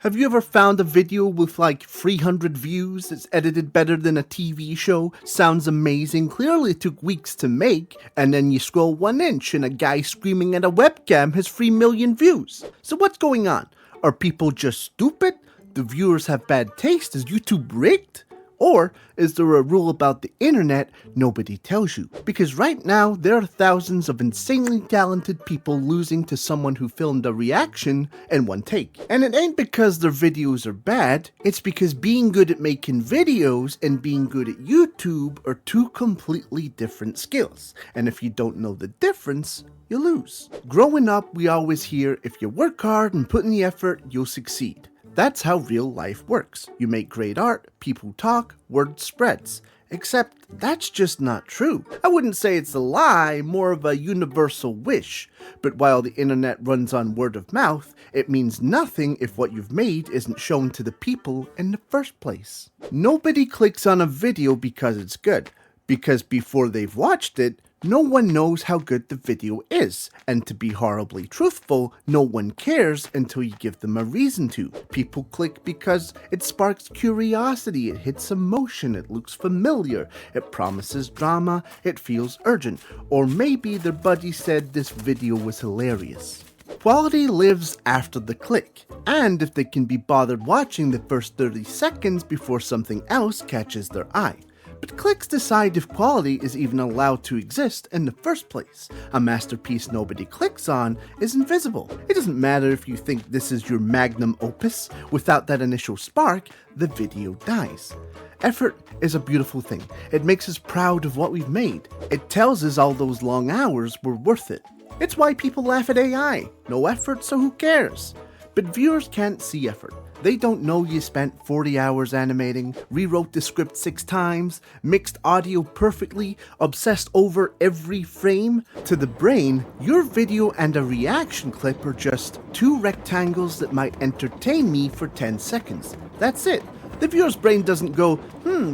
Have you ever found a video with like 300 views that's edited better than a TV show, sounds amazing, clearly took weeks to make, and then you scroll 1 inch and a guy screaming at a webcam has 3 million views? So what's going on? Are people just stupid? Do viewers have bad taste? Is YouTube rigged? Or is there a rule about the internet nobody tells you? Because right now, there are thousands of insanely talented people losing to someone who filmed a reaction in 1 take. And it ain't because their videos are bad, it's because being good at making videos and being good at YouTube are 2 completely different skills. And if you don't know the difference, you lose. Growing up, we always hear, if you work hard and put in the effort, you'll succeed. That's how real life works. You make great art, people talk, word spreads. Except that's just not true. I wouldn't say it's a lie, more of a universal wish. But while the internet runs on word of mouth, it means nothing if what you've made isn't shown to the people in the first place. Nobody clicks on a video because it's good, because before they've watched it, no one knows how good the video is, and to be horribly truthful, no one cares until you give them a reason to. People click because it sparks curiosity, it hits emotion, it looks familiar, it promises drama, it feels urgent, or maybe their buddy said this video was hilarious. Quality lives after the click, and if they can be bothered watching the first 30 seconds before something else catches their eye. But clicks decide if quality is even allowed to exist in the first place. A masterpiece nobody clicks on is invisible. It doesn't matter if you think this is your magnum opus. Without that initial spark, the video dies. Effort is a beautiful thing. It makes us proud of what we've made. It tells us all those long hours were worth it. It's why people laugh at AI. No effort, so who cares? But viewers can't see effort. They don't know you spent 40 hours animating, rewrote the script 6 times, mixed audio perfectly, obsessed over every frame. To the brain, your video and a reaction clip are just 2 rectangles that might entertain me for 10 seconds. That's it. The viewer's brain doesn't go,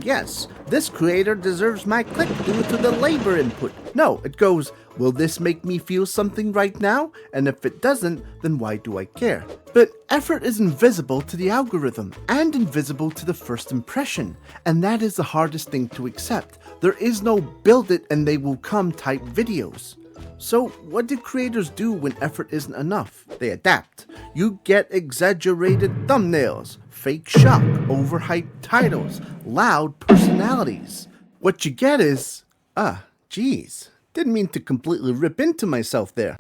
yes, this creator deserves my click due to the labor input. No, it goes, will this make me feel something right now? And if it doesn't, then why do I care? But effort is invisible to the algorithm and invisible to the first impression. And that is the hardest thing to accept. There is no build it and they will come type videos. So what do creators do when effort isn't enough? They adapt. You get exaggerated thumbnails, fake shock, overhyped titles, loud personalities. What you get is, geez, didn't mean to completely rip into myself there.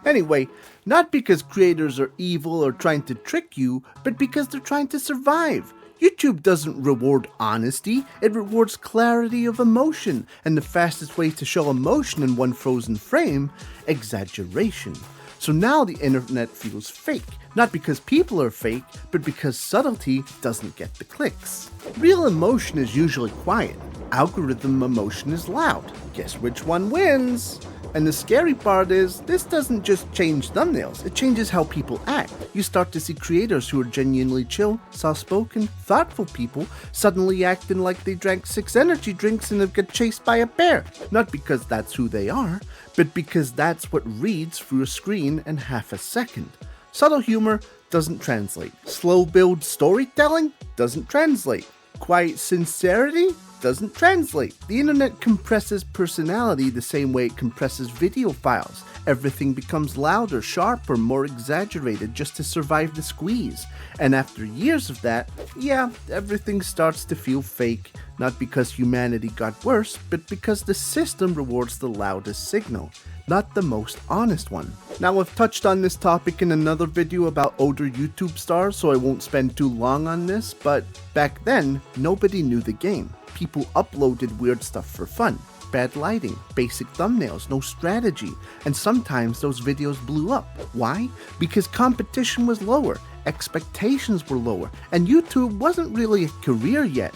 Anyway, not because creators are evil or trying to trick you, but because they're trying to survive. YouTube doesn't reward honesty, it rewards clarity of emotion, and the fastest way to show emotion in 1 frozen frame, exaggeration. So now the internet feels fake, not because people are fake, but because subtlety doesn't get the clicks. Real emotion is usually quiet. Algorithm emotion is loud. Guess which one wins? And the scary part is, this doesn't just change thumbnails, it changes how people act. You start to see creators who are genuinely chill, soft-spoken, thoughtful people suddenly acting like they drank 6 energy drinks and have got chased by a bear. Not because that's who they are, but because that's what reads through a screen in half a second. Subtle humor doesn't translate. Slow build storytelling doesn't translate. Quiet sincerity doesn't translate. The internet compresses personality the same way it compresses video files. Everything becomes louder, sharper, more exaggerated just to survive the squeeze. And after years of that, everything starts to feel fake. Not because humanity got worse, but because the system rewards the loudest signal, not the most honest one. Now, I've touched on this topic in another video about older YouTube stars, so I won't spend too long on this, but back then, nobody knew the game. People uploaded weird stuff for fun. Bad lighting, basic thumbnails, no strategy, and sometimes those videos blew up. Why? Because competition was lower, expectations were lower, and YouTube wasn't really a career yet.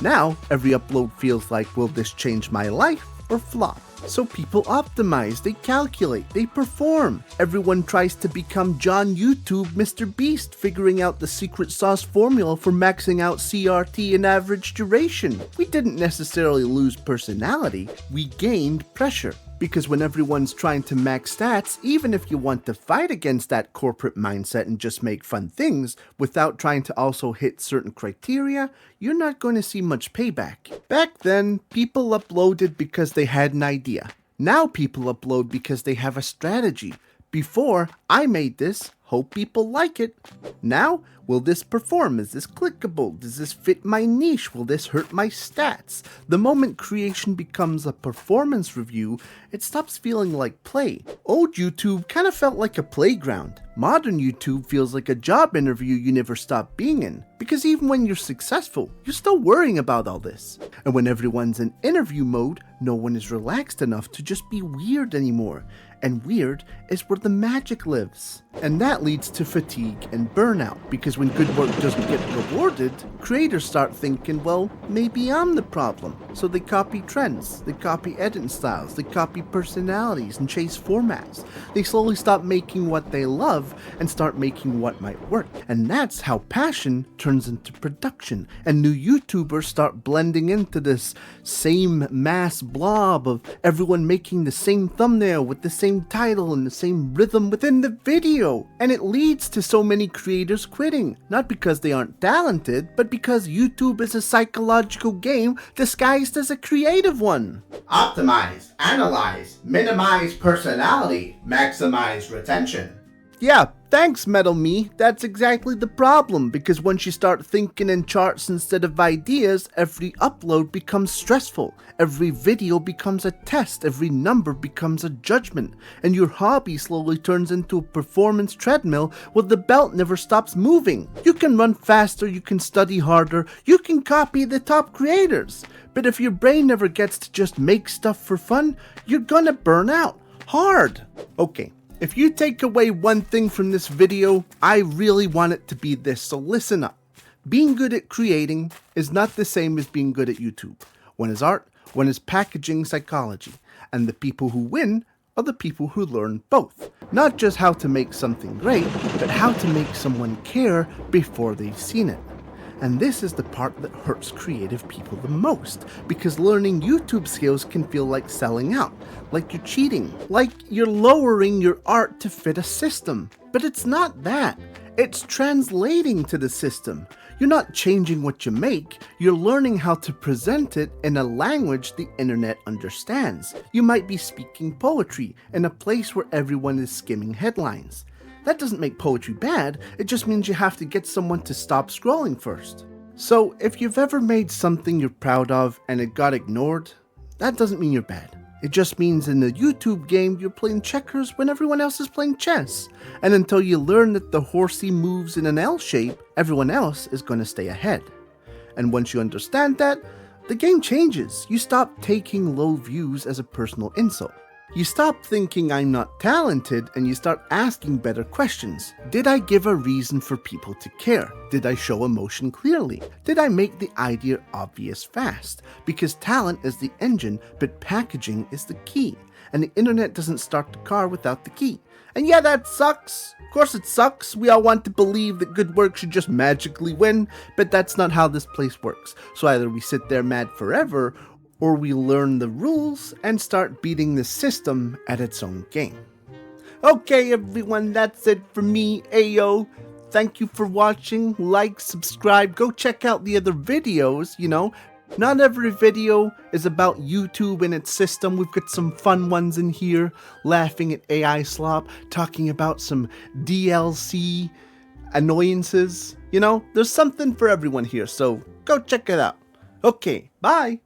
Now, every upload feels like, will this change my life or flop? So people optimize, they calculate, they perform. Everyone tries to become John YouTube Mr. Beast, figuring out the secret sauce formula for maxing out CRT and average duration. We didn't necessarily lose personality, we gained pressure. Because when everyone's trying to max stats, even if you want to fight against that corporate mindset and just make fun things without trying to also hit certain criteria, you're not going to see much payback. Back then, people uploaded because they had an idea. Now people upload because they have a strategy. Before, I made this, hope people like it. Now, will this perform? Is this clickable? Does this fit my niche? Will this hurt my stats? The moment creation becomes a performance review, it stops feeling like play. Old YouTube kind of felt like a playground. Modern YouTube feels like a job interview you never stop being in. Because even when you're successful, you're still worrying about all this. And when everyone's in interview mode, no one is relaxed enough to just be weird anymore. And weird is where the magic lives. And that leads to fatigue and burnout, because when good work doesn't get rewarded, creators start thinking, well, maybe I'm the problem. So they copy trends, they copy editing styles, they copy personalities and chase formats. They slowly stop making what they love and start making what might work. And that's how passion turns into production, and new YouTubers start blending into this same mass blob of everyone making the same thumbnail with the same title and the same rhythm within the video. And it leads to so many creators quitting, not because they aren't talented, but because YouTube is a psychological game disguised as a creative one. Optimize, analyze, minimize personality, maximize retention. Yeah, thanks, Metal Me. That's exactly the problem, because once you start thinking in charts instead of ideas, every upload becomes stressful, every video becomes a test, every number becomes a judgment, and your hobby slowly turns into a performance treadmill where the belt never stops moving. You can run faster, you can study harder, you can copy the top creators, but if your brain never gets to just make stuff for fun, you're gonna burn out hard. Okay. If you take away one thing from this video, I really want it to be this, so listen up. Being good at creating is not the same as being good at YouTube. One is art, one is packaging psychology, and the people who win are the people who learn both. Not just how to make something great, but how to make someone care before they've seen it. And this is the part that hurts creative people the most, because learning YouTube skills can feel like selling out, like you're cheating, like you're lowering your art to fit a system. But it's not that. It's translating to the system. You're not changing what you make, you're learning how to present it in a language the internet understands. You might be speaking poetry in a place where everyone is skimming headlines. That doesn't make poetry bad, it just means you have to get someone to stop scrolling first. So if you've ever made something you're proud of and it got ignored, that doesn't mean you're bad. It just means in the YouTube game you're playing checkers when everyone else is playing chess. And until you learn that the horsey moves in an L shape, everyone else is going to stay ahead. And once you understand that, the game changes. You stop taking low views as a personal insult. You stop thinking I'm not talented and you start asking better questions. Did I give a reason for people to care? Did I show emotion clearly? Did I make the idea obvious fast? Because talent is the engine, but packaging is the key. And the internet doesn't start the car without the key. And yeah, that sucks. Of course it sucks. We all want to believe that good work should just magically win, but that's not how this place works. So either we sit there mad forever, or we learn the rules and start beating the system at its own game. Okay everyone, that's it for me, Ayo. Thank you for watching, like, subscribe, go check out the other videos, Not every video is about YouTube and its system. We've got some fun ones in here, laughing at AI slop, talking about some DLC annoyances. There's something for everyone here, so go check it out. Okay, bye!